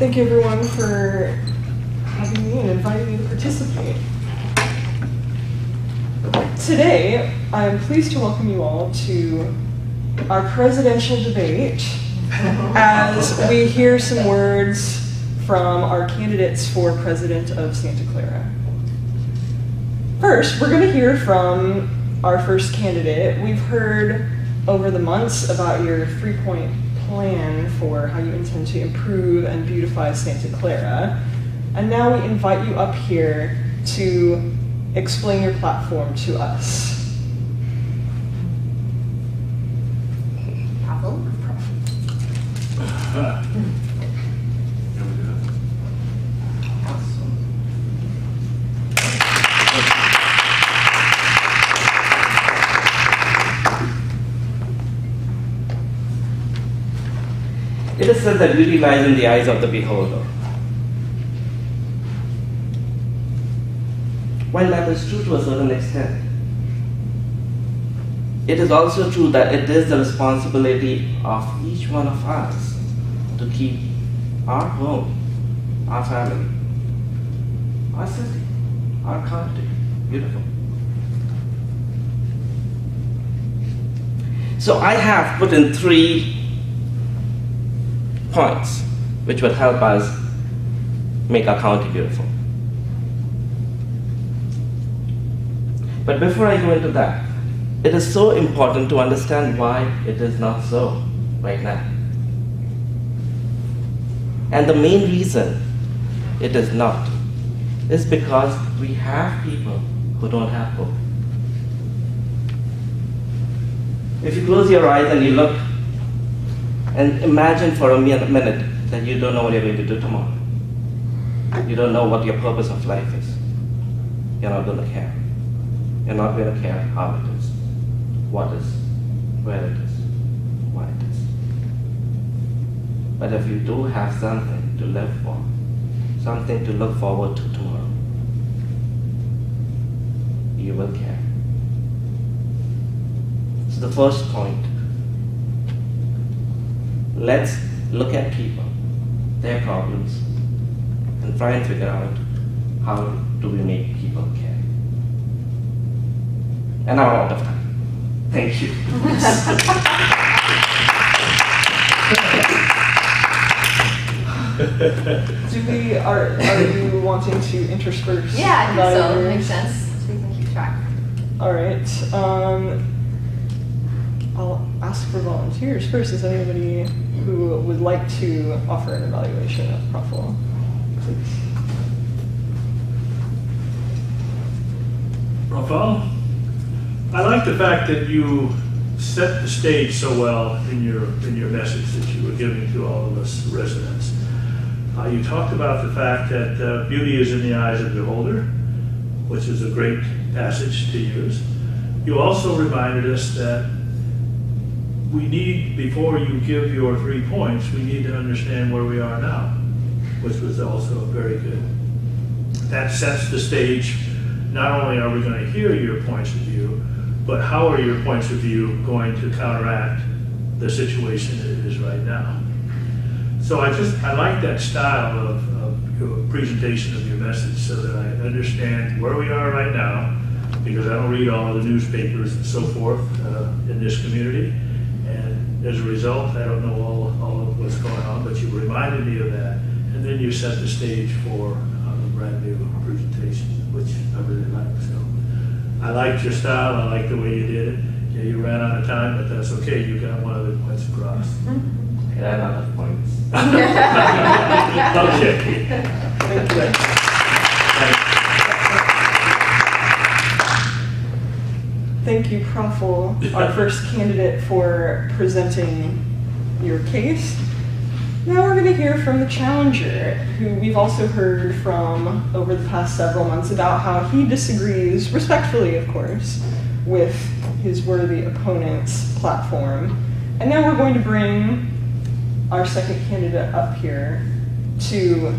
Thank you everyone for having me and inviting me to participate. Today, I am pleased to welcome you all to our presidential debate as we hear some words from our candidates for president of Santa Clara. First, we're going to hear from our first candidate. We've heard over the months about your three-point plan for how you intend to improve and beautify Santa Clara. And now we invite you up here to explain your platform to us. It is said that beauty lies in the eyes of the beholder. While that is true to a certain extent, it is also true that it is the responsibility of each one of us to keep our home, our family, our city, our country beautiful. So I have put in 3 points which would help us make our county beautiful. But before I go into that, it is so important to understand why it is not so right now. And the main reason it is not is because we have people who don't have hope. If you close your eyes and you look and imagine for a minute that you don't know what you're going to do tomorrow. You don't know what your purpose of life is. You're not going to care. You're not going to care how it is, what is, where it is, why it is. But if you do have something to live for, something to look forward to tomorrow, you will care. So the first point, let's look at people, their problems, and try and figure out how do we make people care. And I'm out of time. Thank you. Are you wanting to intersperse? Yeah, I think so. It makes sense. So we can keep track. All right. I'll ask for volunteers first. Is anybody who would like to offer an evaluation of Praful? Please. Praful, I like the fact that you set the stage so well in your message that you were giving to all of us residents. You talked about the fact that beauty is in the eyes of the beholder, which is a great passage to use. You also reminded us that we need, before you give your 3 points, we need to understand where we are now, which was also very good. That sets the stage. Not only are we going to hear your points of view, but how are your points of view going to counteract the situation that it is right now? So I like that style of your presentation of your message so that I understand where we are right now, because I don't read all of the newspapers and so forth in this community. And as a result, I don't know all of what's going on, but you reminded me of that. And then you set the stage for a brand new presentation, which I really like. So I liked your style. I like the way you did it. Yeah, you ran out of time, but that's okay. You got one of the points across. I ran out of points. Okay. Thank you. Thank you, Praful, our first candidate, for presenting your case. Now we're going to hear from the challenger, who we've also heard from over the past several months about how he disagrees, respectfully of course, with his worthy opponent's platform. And now we're going to bring our second candidate up here to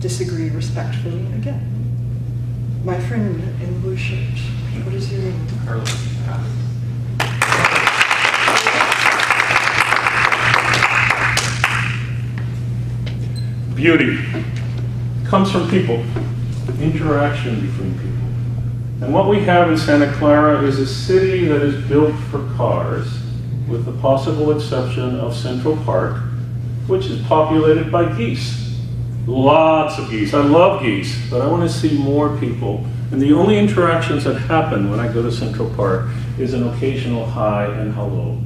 disagree respectfully again. My friend in the blue shirt, what is your name? Carlos. Beauty comes from people, interaction between people. And what we have in Santa Clara is a city that is built for cars, with the possible exception of Central Park, which is populated by geese. Lots of geese. I love geese, but I want to see more people. And the only interactions that happen when I go to Central Park is an occasional hi and hello.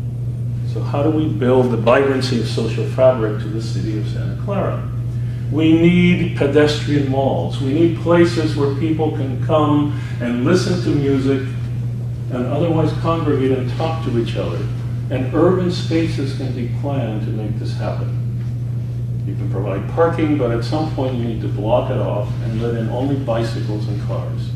So how do we build the vibrancy of social fabric to the city of Santa Clara? We need pedestrian malls. We need places where people can come and listen to music and otherwise congregate and talk to each other. And urban spaces can be planned to make this happen. You can provide parking, but at some point you need to block it off and let in only bicycles and cars.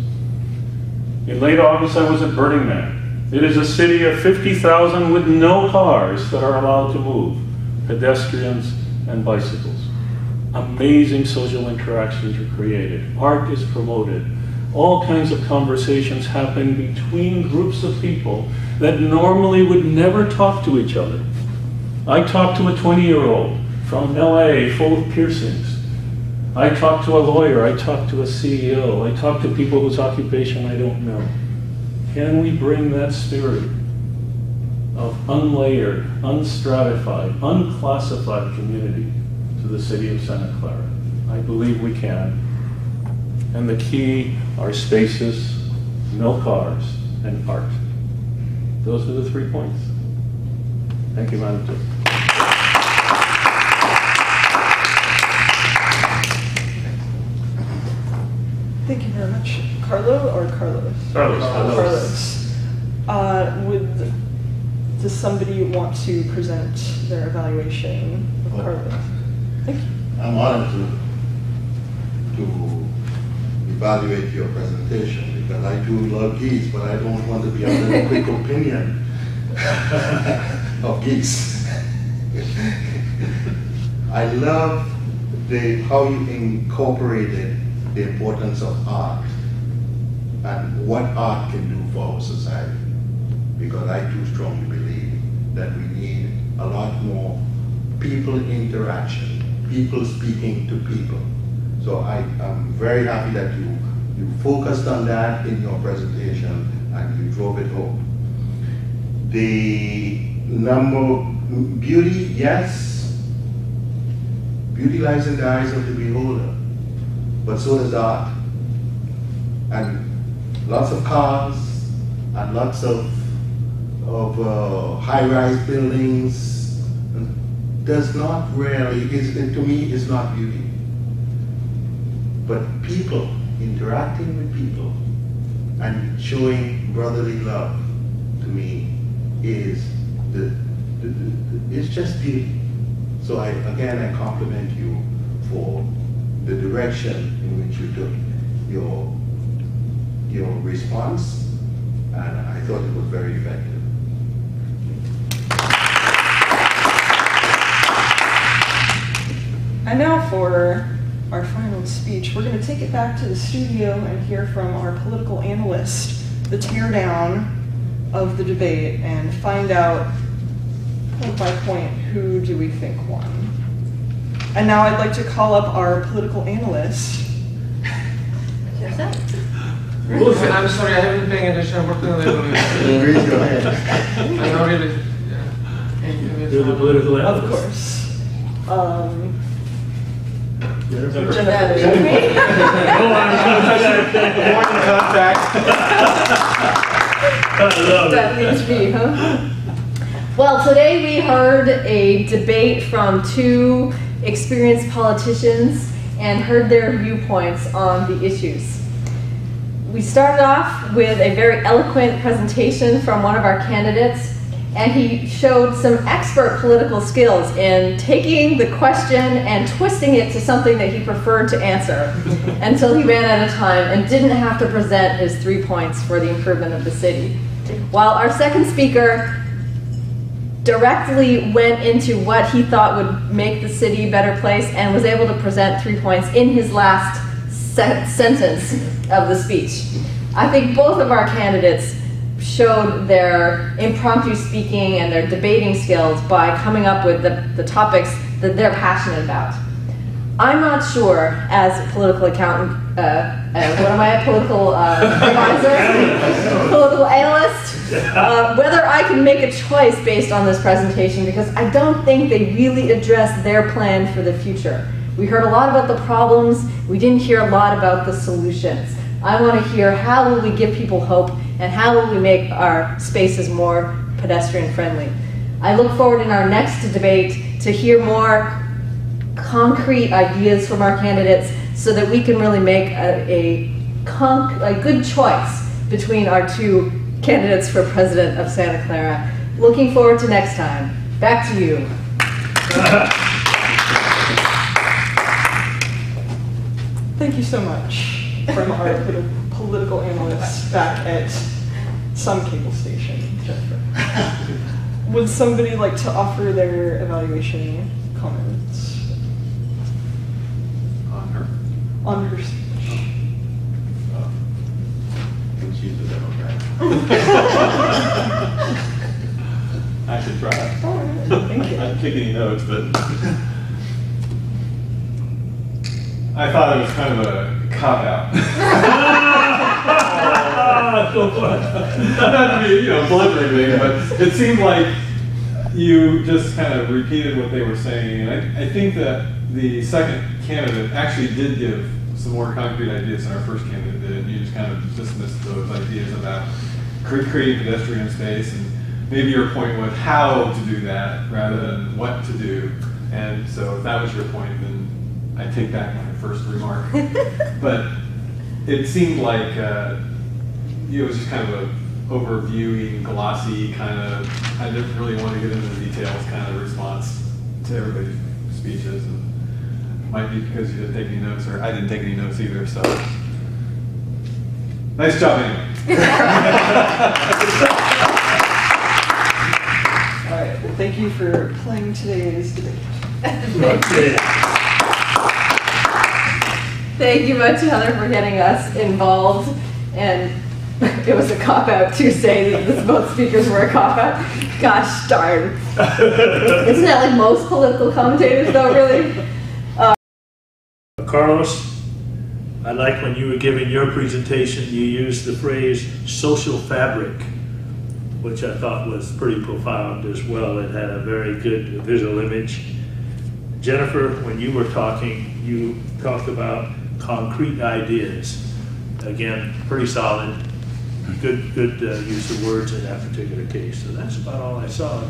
In late August, I was at Burning Man. It is a city of 50,000 with no cars that are allowed to move, pedestrians and bicycles. Amazing social interactions are created. Art is promoted. All kinds of conversations happen between groups of people that normally would never talk to each other. I talked to a 20-year-old from LA full of piercings. I talked to a lawyer. I talked to a CEO. I talked to people whose occupation I don't know. Can we bring that spirit of unlayered, unstratified, unclassified community to the city of Santa Clara? I believe we can. And the key are spaces, no cars, and art. Those are the 3 points. Thank you, Madam Chair. Thank you very much. Carlo or Carlos? Carlos. Does somebody want to present their evaluation of Carlos? Thank you. I'm honored to evaluate your presentation because I do love geese, but I don't want to be under a quick opinion of geese. I love how you incorporated the importance of art and what art can do for our society, because I do strongly believe that we need a lot more people interaction, people speaking to people. So I'm very happy that you focused on that in your presentation and you drove it home. The beauty, yes, beauty lies in the eyes of the beholder, but so does art. And lots of cars and lots of high-rise buildings does not really, to me, is not beauty. But people, interacting with people and showing brotherly love, to me, is it's just beauty. So I compliment you for the direction in which you took your response, and I thought it was very effective. And now for our final speech, we're going to take it back to the studio and hear from our political analyst, the teardown of the debate, and find out point by point who do we think won. And now I'd like to call up our political analyst. I'm sorry, I haven't been paying attention. I'm working on the Please go ahead. I'm not really. Yeah. You're the political analyst. Of course. That means me, huh? Well, today we heard a debate from two experienced politicians and heard their viewpoints on the issues. We started off with a very eloquent presentation from one of our candidates, and he showed some expert political skills in taking the question and twisting it to something that he preferred to answer until he ran out of time and didn't have to present his 3 points for the improvement of the city. While our second speaker directly went into what he thought would make the city a better place and was able to present 3 points in his last sentence of the speech. I think both of our candidates showed their impromptu speaking and their debating skills by coming up with the topics that they're passionate about. I'm not sure, as a political accountant, what am I, a political advisor? Political analyst, whether I can make a choice based on this presentation, because I don't think they really address their plan for the future. We heard a lot about the problems, we didn't hear a lot about the solutions. I want to hear how will we give people hope and how will we make our spaces more pedestrian friendly. I look forward in our next debate to hear more concrete ideas from our candidates so that we can really make a good choice between our two candidates for president of Santa Clara. Looking forward to next time. Back to you. Thank you so much from our political analysts back at some cable station, Jennifer. Would somebody like to offer their evaluation comments? On her speech. She's a Democrat. I should try. All right, thank you. I didn't take any notes, but I thought it was kind of a cop-out. Not to be, blithering, but it seemed like you just kind of repeated what they were saying, and I think that the second candidate actually did give some more concrete ideas than our first candidate did. You just kind of dismissed those ideas about creating pedestrian space, and maybe your point was how to do that rather than what to do. And so if that was your point, then I take back my first remark. But it seemed like it was just kind of a overviewing, glossy kind of, I didn't really want to get into the details kind of response to everybody's speeches. And it might be because you didn't take any notes, or I didn't take any notes either, so. Nice job anyway. All right, well, thank you for playing today's debate. Thank you much, Heather, for getting us involved. And it was a cop-out to say that both speakers were a cop-out. Gosh darn. Isn't that like most political commentators, though, really? Carlos, I like when you were giving your presentation, you used the phrase social fabric, which I thought was pretty profound as well. It had a very good visual image. Jennifer, when you were talking, you talked about concrete ideas. Again, pretty solid, good use of words in that particular case. So that's about all I saw.